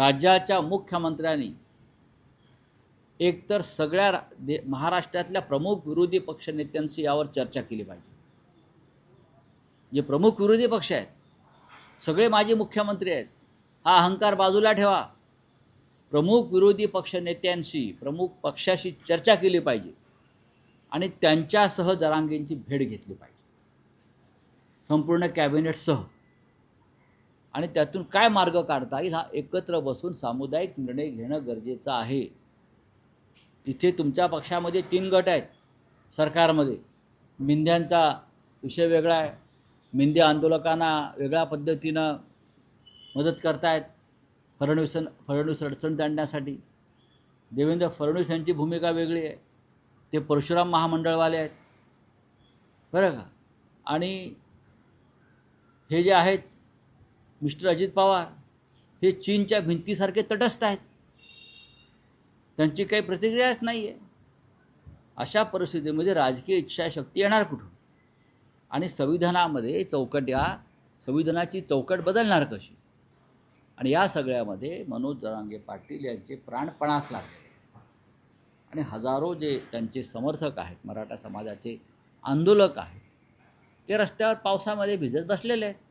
राज्याच्या मुख्यमंत्र्यांनी एकतर सगळ्या महाराष्ट्रातल्या प्रमुख विरोधी पक्षनेत्यांशी यावर चर्चा केली पाहिजे। जे प्रमुख विरोधी पक्ष आहेत सगळे माजी मुख्यमंत्री आहेत, हा अहंकार बाजूला ठेवा। प्रमुख विरोधी पक्षनेत्यांशी प्रमुख पक्षाशी चर्चा केली पाहिजे आणि त्यांच्यासह जरांगेंची भेट घेतली पाहिजे संपूर्ण कॅबिनेटसह, आणि त्यातून काय मार्ग काढता येईल हा एकत्र बसून सामुदायिक निर्णय घेणं गरजेचं आहे। इथे तुमच्या पक्षामध्ये 3 गट आहेत सरकारमध्ये। मिंद्यांचा विषय वेगळा आहे, मिंदे आंदोलकांना वेगळ्या पद्धतीनं मदत करतायत फडणवीस अडचणीत आणण्यासाठी। देवेंद्र फडणवीस यांची भूमिका वेगळी आहे, ते परशुराम महामंडळवाले आहेत बरं का। आणि हे जे आहेत मिस्टर अजित पवार हे चीनच्या भिंतीसारखे तटस्थ आहेत, त्यांची काही प्रतिक्रियाच नाही आहे। अशा परिस्थितीमध्ये राजकीय इच्छाशक्ती येणार कुठून आणि संविधानामध्ये संविधानाची चौकट बदलणार कशी? आणि या सगळ्यामध्ये मनोज जरांगे पाटील यांचे प्राणपणास लागले आणि हजारो जे त्यांचे समर्थक आहेत, मराठा समाजाचे आंदोलक आहेत, ते रस्त्यावर पावसामध्ये भिजत बसलेले आहेत।